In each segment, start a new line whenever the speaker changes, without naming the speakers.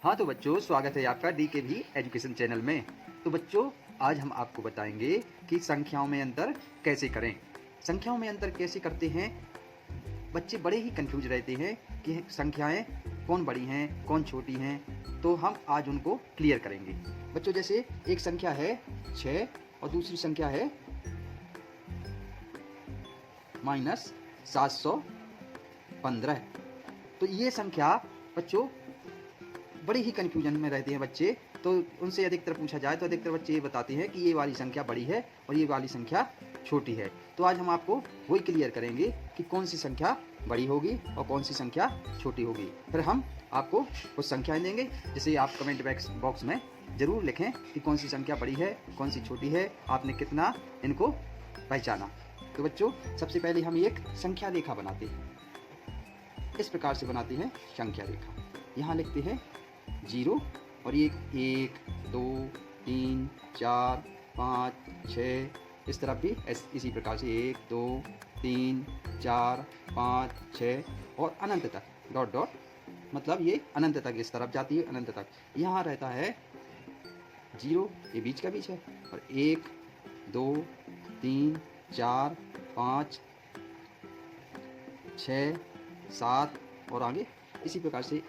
हाँ तो बच्चों, स्वागत है आपका डी के भी एजुकेशन चैनल में। तो बच्चों, आज हम आपको बताएंगे कि संख्याओं में अंतर कैसे करें। संख्याओं में अंतर कैसे करते हैं, बच्चे बड़े ही कंफ्यूज रहते हैं कि संख्याएं कौन बड़ी हैं कौन छोटी हैं। तो हम आज उनको क्लियर करेंगे। बच्चों, जैसे एक संख्या है 6 और दूसरी संख्या है -715। तो ये संख्या बच्चों बड़े ही कन्फ्यूजन में रहते हैं बच्चे। तो उनसे अधिकतर पूछा जाए तो अधिकतर बच्चे ये बताते हैं कि ये वाली संख्या बड़ी है और ये वाली संख्या छोटी है। तो आज हम आपको वही क्लियर करेंगे कि कौन सी संख्या बड़ी होगी और कौन सी संख्या छोटी होगी। फिर हम आपको कुछ संख्याएं देंगे, जिसे आप कमेंट बॉक्स में ज़रूर लिखें कि कौन सी संख्या बड़ी है कौन सी छोटी है, आपने कितना इनको पहचाना। तो बच्चों, सबसे पहले हम एक संख्या रेखा बनाते हैं। इस प्रकार से बनाते हैं संख्या रेखा। यहाँ लिखते हैं 0 और ये 1 2 3 4 5 6, इस तरफ भी इसी प्रकार से 1 2 3 4 5 6 और अनंत तक डॉट डॉट, मतलब ये अनंत तक इस तरफ जाती है, अनंत तक। यहाँ रहता है 0, ये बीच का बीच है, और 1 2 3 4 5 6 7 और आगे इसी प्रकार से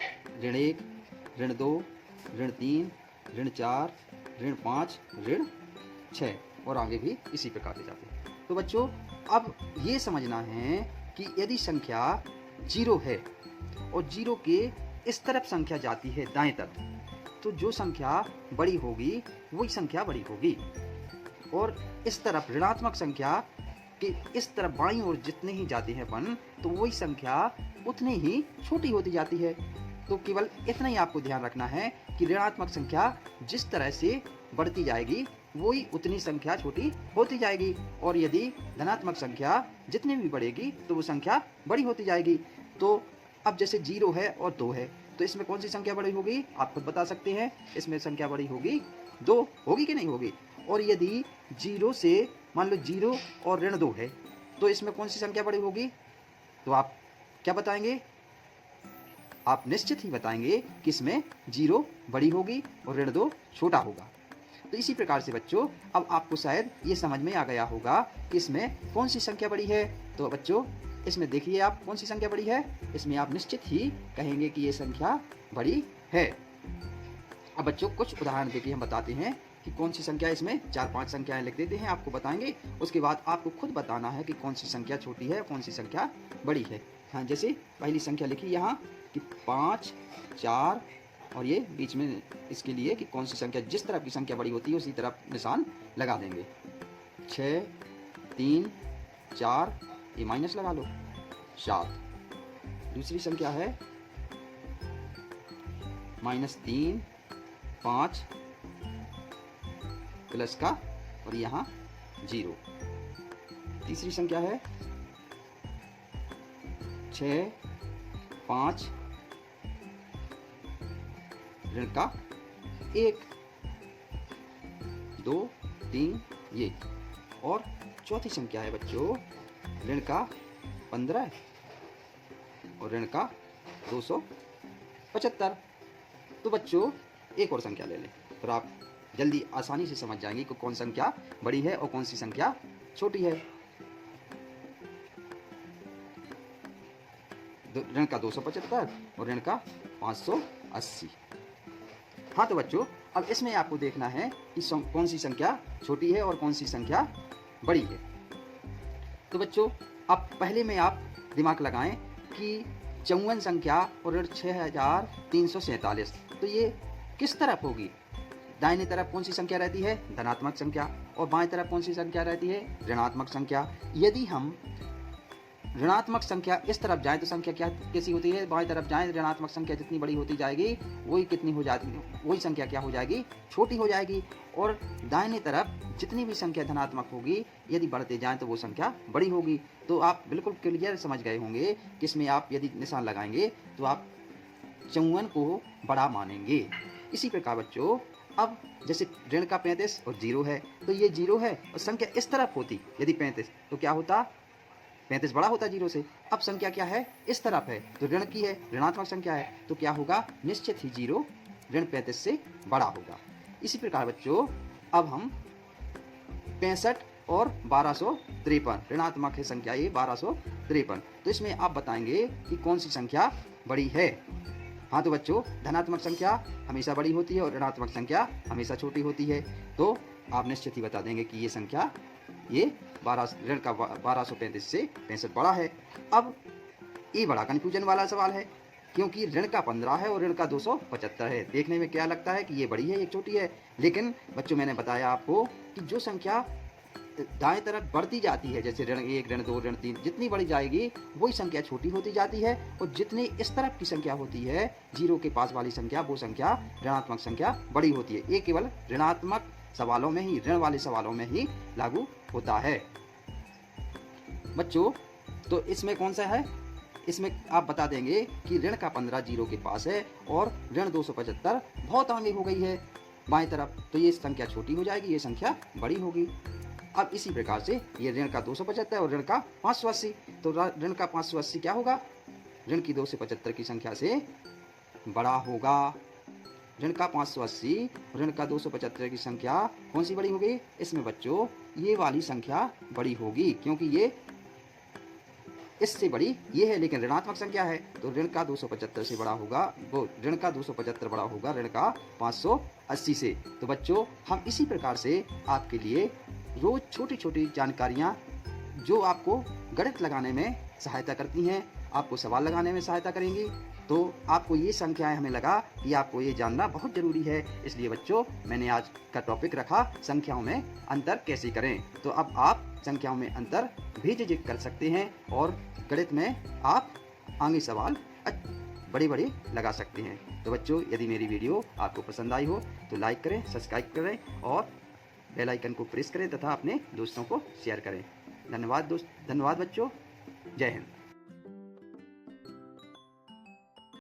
ऋण 1 ऋण 2 ऋण 3 ऋण 4 ऋण 5 ऋण 6 और आगे भी इसी प्रकार से जाते हैं। तो बच्चों, अब ये समझना है कि यदि संख्या 0 है और 0 के इस तरफ संख्या जाती है दाएं तरफ, तो जो संख्या बड़ी होगी वही संख्या बड़ी होगी, और इस तरफ ऋणात्मक संख्या कि इस तरफ बाईं ओर जितने ही जाते हैं अपन, तो वही संख्या उतनी ही छोटी होती जाती है। तो केवल इतना ही आपको ध्यान रखना है कि ऋणात्मक संख्या जिस तरह से बढ़ती जाएगी वही उतनी संख्या छोटी होती जाएगी, और यदि धनात्मक संख्या जितनी भी बढ़ेगी तो वो संख्या बड़ी होती जाएगी। तो अब जैसे 0 है और 2 है, तो इसमें कौन सी संख्या बड़ी होगी आप खुद बता सकते हैं। इसमें संख्या बड़ी होगी 2, होगी कि नहीं होगी। और यदि 0 से मान लो 0 और ऋण 2 है, तो इसमें कौन सी संख्या बड़ी होगी। तो आप क्या बताएंगे, आप निश्चित ही बताएंगे कि इसमें 0 बड़ी होगी और ऋण 2 छोटा होगा। तो इसी प्रकार से बच्चों, अब आपको शायद ये समझ में आ गया होगा कि इसमें कौन सी संख्या बड़ी है। तो बच्चों, इसमें देखिए आप कौन सी संख्या बड़ी है। इसमें आप निश्चित ही कहेंगे कि ये संख्या बड़ी है। अब बच्चों, कुछ उदाहरण देके हम बताते हैं कि कौन सी संख्या, इसमें 4-5 संख्याएं लिख देते हैं, आपको बताएंगे। उसके बाद आपको खुद बताना है कि कौन सी संख्या छोटी है कौन सी संख्या बड़ी है। हाँ, जैसे पहली संख्या लिखी यहाँ कि 5 4, और ये बीच में इसके लिए कि कौन सी संख्या जिस तरफ की संख्या बड़ी होती है उसी तरफ निशान लगा देंगे। 6 3 4, ये माइनस लगा लो, 7। दूसरी संख्या है -3 5 प्लस का और यहाँ 0। तीसरी संख्या है 6 5 ऋण का 1 2 3, ये। और चौथी संख्या है बच्चों ऋण का 15 और ऋण का 275। तो बच्चों, एक और संख्या ले लें, फिर आप जल्दी आसानी से समझ जाएंगे कि कौन संख्या बड़ी है और कौन सी संख्या छोटी है। ऋण का 275 और ऋण का 580। हाँ तो बच्चों, अब इसमें आपको देखना है कि कौन सी संख्या छोटी है और कौन सी संख्या बड़ी है। तो बच्चों, अब पहले में आप दिमाग लगाएं कि 54 संख्या और ऋण 6347, तो ये किस तरफ होगी। दाहिने तरफ कौन सी संख्या रहती है, धनात्मक संख्या, और बाएं तरफ कौन सी संख्या रहती है, ऋणात्मक संख्या। यदि हम ऋणात्मक संख्या इस तरफ जाए तो संख्या क्या कैसी होती है, बाएं तरफ जाए ऋणात्मक संख्या जितनी बड़ी होती जाएगी वही कितनी हो जाती है, वही संख्या क्या हो जाएगी, छोटी हो जाएगी। और दाहिने तरफ जितनी भी संख्या धनात्मक होगी यदि बढ़ते जाएं तो वो संख्या बड़ी होगी। तो आप बिल्कुल क्लियर समझ गए होंगे कि इसमें आप यदि निशान लगाएंगे तो आप 54 को बड़ा मानेंगे। इसी प्रकार बच्चों, अब जैसे ऋण का 35 और 0 है, तो ये 0 है और संख्या इस तरफ होती यदि 35, तो क्या होता, 35 बड़ा होता 0 से। अब संख्या क्या है, इस तरफ है, तो ऋण की है, ऋणात्मक संख्या है, तो क्या होगा, निश्चित ही 0 ऋण 35 से बड़ा होगा। इसी प्रकार बच्चों अब हम 65 और 1253 ऋणात्मक है संख्या ये 1253, तो इसमें आप बताएंगे कि कौन सी संख्या बड़ी है। हाँ तो बच्चों धनात्मक संख्या हमेशा बड़ी होती है और ऋणात्मक संख्या हमेशा छोटी होती है, तो आप निश्चित ही बता देंगे कि ये संख्या ये 12 ऋण का 1235 से 65 बड़ा है। अब ये बड़ा कन्फ्यूजन वाला सवाल है, क्योंकि ऋण का 15 है और ऋण का 275 है। देखने में क्या लगता है कि ये बड़ी है एक छोटी है, लेकिन बच्चों मैंने बताया आपको कि जो संख्या दाएं तरफ बढ़ती जाती है, जैसे ऋण 1, ऋण 2, ऋण 3, जितनी बढ़ी जाएगी वही संख्या छोटी होती जाती है, और जितनी इस तरफ की संख्या होती है जीरो के पास वाली संख्या, वो संख्या ऋणात्मक संख्या बड़ी होती है। ये केवल ऋणात्मक सवालों में ही, ऋण वाले सवालों में ही लागू होता है बच्चों। तो इसमें कौन सा है, इसमें आप बता देंगे कि ऋण का 15 जीरो के पास है और ऋण 275 बहुत आगे हो गई है बाएं तरफ, तो ये संख्या छोटी हो जाएगी, ये संख्या बड़ी होगी। अब इसी प्रकार से ये ऋण का 275 और ऋण का 580, तो ऋण का 580 क्या होगा, ऋण की 275 की संख्या से बड़ा होगा। ऋण का 580 ऋण का 275 की संख्या कौन सी बड़ी होगी, इसमें बच्चों ये वाली संख्या बड़ी होगी, क्योंकि ये इससे बड़ी ये है, लेकिन ऋणात्मक संख्या है, तो ऋण का 275 से बड़ा होगा, वो ऋण का 275 बड़ा होगा ऋण का 580 से। तो बच्चों हम इसी प्रकार से आपके लिए रोज छोटी छोटी जानकारियाँ जो आपको गणित लगाने में सहायता करती हैं, आपको सवाल लगाने में सहायता करेंगी, तो आपको ये संख्याएं हमें लगा कि आपको ये जानना बहुत ज़रूरी है। इसलिए बच्चों मैंने आज का टॉपिक रखा संख्याओं में अंतर कैसे करें। तो अब आप संख्याओं में अंतर भी झिझक कर सकते हैं और गणित में आप आगे सवाल बड़े बड़े लगा सकते हैं। तो बच्चों यदि मेरी वीडियो आपको पसंद आई हो तो लाइक करें, सब्सक्राइब करें और बेल आइकन को प्रेस करें तथा अपने दोस्तों को शेयर करें। धन्यवाद बच्चों, जय हिंद।